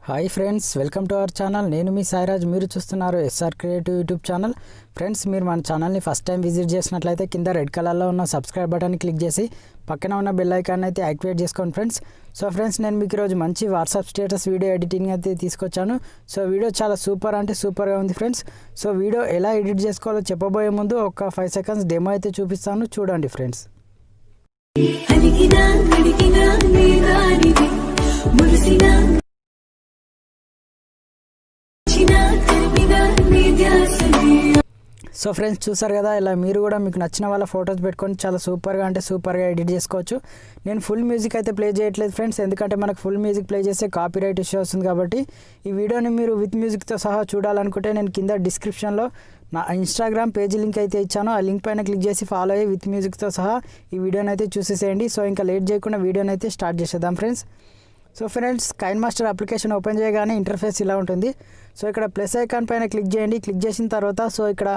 Hi friends, welcome to our channel. నేను మీ సాయిరాజ్. మీరు చూస్తున్నారు SR creative YouTube channel. Friends, మీరు మన ఛానల్ని ఫస్ట్ టైం విజిట్ చేసినట్లయితే కింద రెడ్ కలర్లో ఉన్న సబ్స్క్రైబ్ బటన్ని క్లిక్ చేసి పక్కన ఉన్న బెల్ ఐకాన్ అయితే యాక్టివేట్ చేసుకోండి ఫ్రెండ్స్. సో ఫ్రెండ్స్, నేను మీకు ఈరోజు మంచి వాట్సాప్ స్టేటస్ వీడియో ఎడిటింగ్ అయితే తీసుకొచ్చాను. సో వీడియో చాలా సూపర్ అంటే సూపర్గా ఉంది ఫ్రెండ్స్. సో వీడియో ఎలా ఎడిట్ చేసుకోవాలో చెప్పబోయే ముందు ఒక 5 సెకండ్స్ డెమో అయితే చూపిస్తాను, చూడండి ఫ్రెండ్స్. సో ఫ్రెండ్స్, చూసారు కదా, ఇలా మీరు కూడా మీకు నచ్చిన వాళ్ళ ఫొటోస్ పెట్టుకొని చాలా సూపర్గా అంటే సూపర్గా ఎడిట్ చేసుకోవచ్చు. నేను ఫుల్ మ్యూజిక్ అయితే ప్లే చేయట్లేదు ఫ్రెండ్స్, ఎందుకంటే మనకు ఫుల్ మ్యూజిక్ ప్లే చేస్తే కాపీరైట్ ఇష్యూ వస్తుంది. కాబట్టి ఈ వీడియోని మీరు విత్ మ్యూజిక్తో సహా చూడాలనుకుంటే నేను కింద డిస్క్రిప్షన్లో నా ఇన్స్టాగ్రామ్ పేజ్ లింక్ అయితే ఇచ్చాను. ఆ లింక్ పైన క్లిక్ చేసి ఫాలో అయ్యి విత్ మ్యూజిక్తో సహా ఈ వీడియోని అయితే చూసేసేయండి. సో ఇంకా లేట్ చేయకుండా వీడియోని అయితే స్టార్ట్ చేసేద్దాం friends. So friends, కైన్మాస్టర్ application open చేయగానే ఇంటర్ఫేస్ ఇలా ఉంటుంది. సో ఇక్కడ ప్లస్ ఐకాన్ పైన క్లిక్ చేయండి. క్లిక్ చేసిన తర్వాత సో ఇక్కడ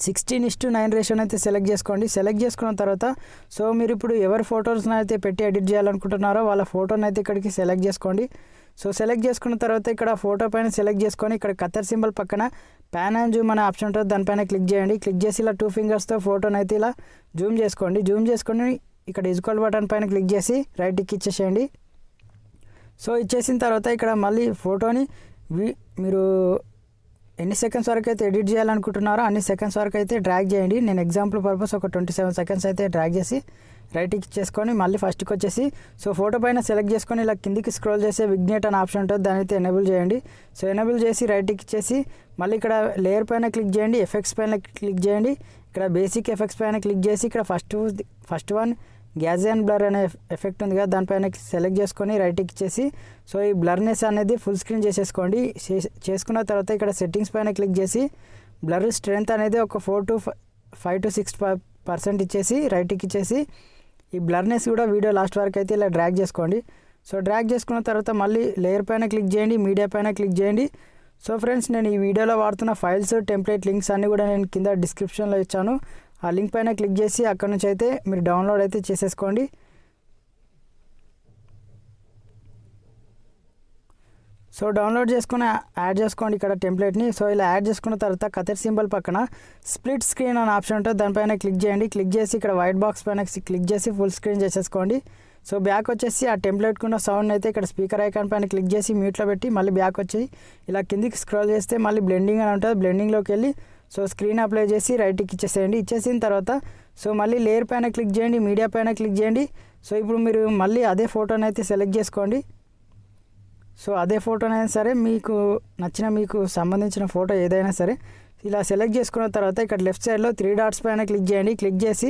16:9 రేషియోని అయితే సెలెక్ట్ చేసుకోండి. సెలెక్ట్ చేసుకున్న తర్వాత సో మీరు ఇప్పుడు ఎవరి ఫొటోస్ని అయితే పెట్టి ఎడిట్ చేయాలనుకుంటున్నారో వాళ్ళ ఫోటోని అయితే ఇక్కడికి సెలెక్ట్ చేసుకోండి. సో సెలెక్ట్ చేసుకున్న తర్వాత ఇక్కడ ఫోటో పైన సెలెక్ట్ చేసుకొని ఇక్కడ కత్తర్ సింబల్ పక్కన ప్యాన్ అండ్ జూమ్ అనే ఆప్షన్ ఉంటుంది, దానిపైన క్లిక్ చేయండి. క్లిక్ చేసి ఇలా 2 ఫింగర్స్తో ఫోటోని అయితే ఇలా జూమ్ చేసుకోండి. జూమ్ చేసుకొని ఇక్కడ ఈక్వల్ బటన్ పైన క్లిక్ చేసి రైట్ టిక్ ఇచ్చేసేయండి. సో ఇచ్చేసిన తర్వాత ఇక్కడ మళ్ళీ ఫోటోని మీరు ఎన్ని సెకండ్స్ వరకు అయితే ఎడిట్ చేయాలనుకుంటున్నారో అన్ని సెకండ్స్ వరకు అయితే డ్రాగ్ చేయండి. నేను ఎగ్జాంపుల్ పర్పస్ ఒక 27 సెకండ్స్ అయితే డ్రాగ్ చేసి రైట్ ఇచ్చేసుకొని మళ్ళీ ఫస్ట్కి వచ్చేసి సో ఫోటో పైన సెలెక్ట్ చేసుకొని ఇలా కిందికి స్క్రోల్ చేసే విగ్నేట్ అనే ఆప్షన్ ఉంటుంది, దాని అయితే ఎనేబుల్ చేయండి. సో ఎనేబుల్ చేసి రైట్ ఇచ్చేసి మళ్ళీ ఇక్కడ లేయర్ పైన క్లిక్ చేయండి, ఎఫెక్ట్స్ పైన క్లిక్ చేయండి. ఇక్కడ బేసిక్ ఎఫెక్ట్స్ పైన క్లిక్ చేసి ఇక్కడ ఫస్ట్ వన్ గ్యాజియన్ బ్లర్ అనే ఎఫెక్ట్ ఉంది కదా, దానిపైన సెలెక్ట్ చేసుకొని రైట్ ఇచ్చేసి సో ఈ బ్లర్నెస్ అనేది ఫుల్ స్క్రీన్ చేసేసుకోండి. చేసుకున్న తర్వాత ఇక్కడ సెట్టింగ్స్ పైన క్లిక్ చేసి బ్లర్ స్ట్రెంత్ అనేది ఒక 5 to 6% ఇచ్చేసి రైట్ ఇచ్చేసి ఈ బ్లర్నెస్ కూడా వీడియో లాస్ట్ వరకు అయితే ఇలా డ్రాగ్ చేసుకోండి. సో డ్రాగ్ చేసుకున్న తర్వాత మళ్ళీ లేయర్ పైన క్లిక్ చేయండి, మీడియా పైన క్లిక్ చేయండి. సో ఫ్రెండ్స్, నేను ఈ వీడియోలో వాడుతున్న ఫైల్స్, టెంప్లెట్ లింక్స్ అన్నీ కూడా నేను కింద డిస్క్రిప్షన్లో ఇచ్చాను. ఆ లింక్ పైన క్లిక్ చేసి అక్కడ నుంచి అయితే మీరు డౌన్లోడ్ అయితే చేసేసుకోండి. సో డౌన్లోడ్ చేసుకుని యాడ్ చేసుకోండి ఇక్కడ టెంప్లెట్ని. సో ఇలా యాడ్ చేసుకున్న తర్వాత కత్తర్ సింబల్ పక్కన స్ప్లిట్ స్క్రీన్ అనే ఆప్షన్ ఉంటుంది, దానిపైన క్లిక్ చేయండి. క్లిక్ చేసి ఇక్కడ వైట్ బాక్స్ పైన క్లిక్ చేసి ఫుల్ స్క్రీన్ చేసేసుకోండి. సో బ్యాక్ వచ్చేసి ఆ టెంప్లెట్కున్న సౌండ్ అయితే ఇక్కడ స్పీకర్ ఐకాన్ పైన క్లిక్ చేసి మ్యూట్లో పెట్టి మళ్ళీ బ్యాక్ వచ్చి ఇలా కిందికి స్క్రోల్ చేస్తే మళ్ళీ బ్లెండింగ్ అని ఉంటుంది, బ్లెండింగ్లోకి వెళ్ళి సో స్క్రీన్ అప్లై చేసి రైట్కి ఇచ్చేసేయండి. ఇచ్చేసిన తర్వాత సో మళ్ళీ లేయర్ పైన క్లిక్ చేయండి, మీడియా పైన క్లిక్ చేయండి. సో ఇప్పుడు మీరు మళ్ళీ అదే ఫోటోని అయితే సెలెక్ట్ చేసుకోండి. సో అదే ఫోటోనైనా సరే, మీకు నచ్చిన మీకు సంబంధించిన ఫోటో ఏదైనా సరే ఇలా సెలెక్ట్ చేసుకున్న తర్వాత ఇక్కడ లెఫ్ట్ సైడ్లో 3 డాట్స్ పైన క్లిక్ చేయండి. క్లిక్ చేసి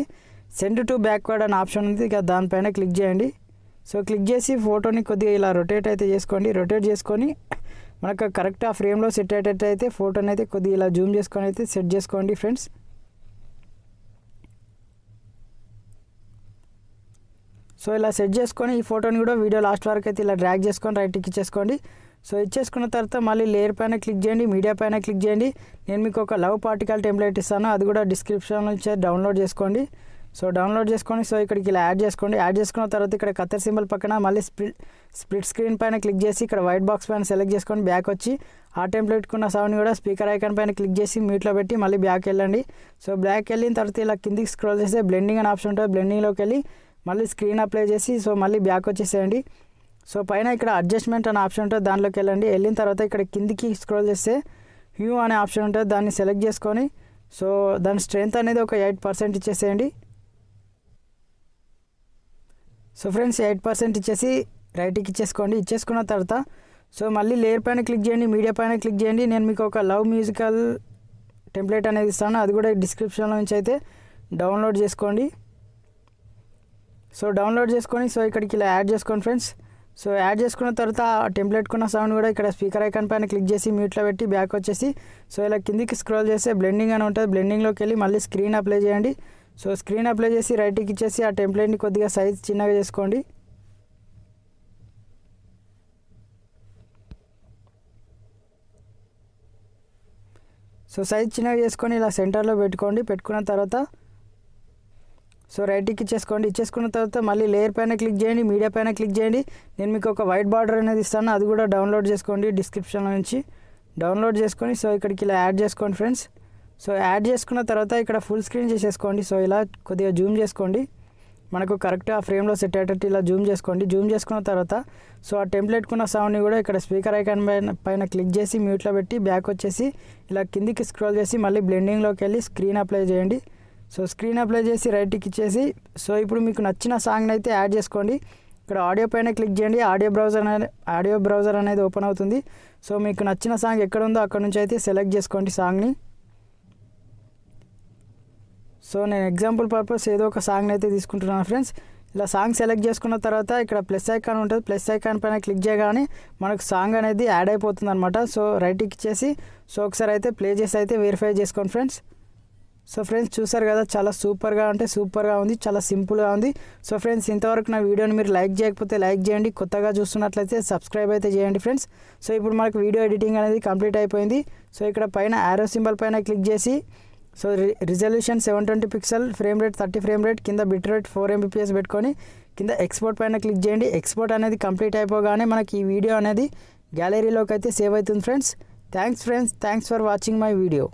సెండ్ టు బ్యాక్వర్డ్ అనే ఆప్షన్ ఉంది, ఇక దానిపైన క్లిక్ చేయండి. సో క్లిక్ చేసి ఫోటోని కొద్దిగా ఇలా రొటేట్ అయితే చేసుకోండి. రొటేట్ చేసుకొని మనకు కరెక్ట్ ఆ ఫ్రేమ్లో సెట్ అయ్యేటట్టు అయితే ఫోటోని అయితే కొద్దిగా ఇలా జూమ్ చేసుకొని అయితే సెట్ చేసుకోండి ఫ్రెండ్స్. సో ఇలా సెట్ చేసుకొని ఈ ఫోటోని కూడా వీడియో లాస్ట్ వరకు అయితే ఇలా డ్రాగ్ చేసుకొని రైట్ ఇచ్చేసుకోండి. సో ఇచ్చేసుకున్న తర్వాత మళ్ళీ లేయర్ పైన క్లిక్ చేయండి, మీడియా పైన క్లిక్ చేయండి. నేను మీకు ఒక లవ్ పార్టికల్ టెంప్లెట్ ఇస్తాను, అది కూడా డిస్క్రిప్షన్ నుంచి డౌన్లోడ్ చేసుకోండి. సో డౌన్లోడ్ చేసుకొని సో ఇక్కడికి ఇలా యాడ్ చేసుకోండి. యాడ్ చేసుకున్న తర్వాత ఇక్కడ కత్తర్ సింబల్ పక్కన మళ్ళీ స్ప్లిట్ స్క్రీన్ పైన క్లిక్ చేసి ఇక్కడ వైట్ బాక్స్ పైన సెలెక్ట్ చేసుకొని బ్యాక్ వచ్చి ఆ టెంప్లెట్కున్న సౌండ్ కూడా స్పీకర్ ఐకాన్ పైన క్లిక్ చేసి మ్యూట్లో పెట్టి మళ్ళీ బ్యాక్ వెళ్ళండి. సో బ్యాక్ వెళ్ళిన తర్వాత ఇలా కిందికి స్క్రోల్ చేస్తే బ్లెండింగ్ అనే ఆప్షన్ ఉంటుంది, బ్లెండింగ్లోకి వెళ్ళి మళ్ళీ స్క్రీన్ అప్లై చేసి సో మళ్ళీ బ్యాక్ వచ్చేసేయండి. సో పైన ఇక్కడ అడ్జస్ట్మెంట్ అనే ఆప్షన్ ఉంటుంది, దాంట్లోకి వెళ్ళండి. వెళ్ళిన తర్వాత ఇక్కడ కిందికి స్క్రోల్ చేస్తే హ్యూ అనే ఆప్షన్ ఉంటుంది, దాన్ని సెలెక్ట్ చేసుకొని సో దాని స్ట్రెంత్ అనేది ఒక 8% ఇచ్చేసేయండి. సో ఫ్రెండ్స్, 8% ఇచ్చేసి రైట్కి ఇచ్చేసుకోండి. ఇచ్చేసుకున్న తర్వాత సో మళ్ళీ లేయర్ పైన క్లిక్ చేయండి, మీడియా పైన క్లిక్ చేయండి. నేను మీకు ఒక లవ్ మ్యూజికల్ టెంప్లెట్ అనేది ఇస్తాను, అది కూడా డిస్క్రిప్షన్లో నుంచి అయితే డౌన్లోడ్ చేసుకోండి. సో డౌన్లోడ్ చేసుకొని సో ఇక్కడికి ఇలా యాడ్ చేసుకోండి ఫ్రెండ్స్. సో యాడ్ చేసుకున్న తర్వాత ఆ టెంప్లెట్కున్న సౌండ్ కూడా ఇక్కడ స్పీకర్ ఐకాన్ పైన క్లిక్ చేసి మ్యూట్లో పెట్టి బ్యాక్ వచ్చేసి సో ఇలా కిందికి స్క్రోల్ చేస్తే బ్లెండింగ్ అని ఉంటుంది, బ్లెండింగ్లోకి వెళ్ళి మళ్ళీ స్క్రీన్ అప్లై చేయండి. సో స్క్రీన్ అప్లై చేసి రైట్కి ఇచ్చేసి ఆ టెంప్లెట్ని కొద్దిగా సైజ్ చిన్నగా చేసుకోండి. సో సైజ్ చిన్నగా చేసుకొని ఇలా సెంటర్లో పెట్టుకోండి. పెట్టుకున్న తర్వాత సో రైట్కి ఇచ్చేసుకున్న తర్వాత మళ్ళీ లేయర్ పైన క్లిక్ చేయండి, మీడియా పైన క్లిక్ చేయండి. నేను మీకు ఒక వైట్ బార్డర్ అనేది ఇస్తాను, అది కూడా డౌన్లోడ్ చేసుకోండి డిస్క్రిప్షన్లో నుంచి డౌన్లోడ్ చేసుకొని. సో ఇక్కడికి ఇలా యాడ్ చేసుకోండి ఫ్రెండ్స్. సో యాడ్ చేసుకున్న తర్వాత ఇక్కడ ఫుల్ స్క్రీన్ చేసేసుకోండి. సో ఇలా కొద్దిగా జూమ్ చేసుకోండి, మనకు కరెక్ట్గా ఆ ఫ్రేమ్లో సెట్ అయ్యేటట్టు ఇలా జూమ్ చేసుకోండి. జూమ్ చేసుకున్న తర్వాత సో ఆ టెంప్లెట్కున్న సౌండ్ని కూడా ఇక్కడ స్పీకర్ ఐకాన్ పైన క్లిక్ చేసి మ్యూట్లో పెట్టి బ్యాక్ వచ్చేసి ఇలా కిందికి స్క్రోల్ చేసి మళ్ళీ బ్లెండింగ్లోకి వెళ్ళి స్క్రీన్ అప్లై చేయండి. సో స్క్రీన్ అప్లై చేసి రైట్కి ఇచ్చేసి సో ఇప్పుడు మీకు నచ్చిన సాంగ్ని అయితే యాడ్ చేసుకోండి. ఇక్కడ ఆడియో పైన క్లిక్ చేయండి, ఆడియో బ్రౌజర్ అనేది ఓపెన్ అవుతుంది. సో మీకు నచ్చిన సాంగ్ ఎక్కడ ఉందో అక్కడ నుంచి అయితే సెలెక్ట్ చేసుకోండి సాంగ్ని. సో నేను ఎగ్జాంపుల్ పర్పస్ ఏదో ఒక సాంగ్ని అయితే తీసుకుంటున్నాను ఫ్రెండ్స్. ఇలా సాంగ్ సెలెక్ట్ చేసుకున్న తర్వాత ఇక్కడ ప్లస్ ఐకాన్ ఉంటుంది, ప్లస్ ఐకాన్ పైన క్లిక్ చేయగానే మనకు సాంగ్ అనేది యాడ్ అయిపోతుంది అనమాట. సో రైట్కి ఇచ్చేసి సో ఒకసారి అయితే ప్లే చేసి అయితే వెరిఫై చేసుకోండి ఫ్రెండ్స్. సో ఫ్రెండ్స్ చూసారు కదా, చాలా సూపర్గా ఉంది, చాలా సింపుల్గా ఉంది. సో ఫ్రెండ్స్ ఇంతవరకు నా వీడియోని మీరు లైక్ చేయకపోతే లైక్ చేయండి, కొత్తగా చూస్తున్నట్లయితే సబ్స్క్రైబ్ అయితే చేయండి ఫ్రెండ్స్. సో ఇప్పుడు మనకు వీడియో ఎడిటింగ్ అనేది కంప్లీట్ అయిపోయింది. సో ఇక్కడ పైన యారో సింబల్ పైన క్లిక్ చేసి so resolution 720 pixel, frame rate 30 frame rate, కింద బిట్ రేట్ 4 Mbps పెట్టుకొని కింద ఎక్స్పోర్ట్ పైన క్లిక్ చేయండి. ఎక్స్పోర్ట్ అనేది కంప్లీట్ అయిపోగానే మనకి ఈ వీడియో అనేది గ్యాలరీలోకి అయితే సేవ్ అవుతుంది friends. Thanks for watching my video.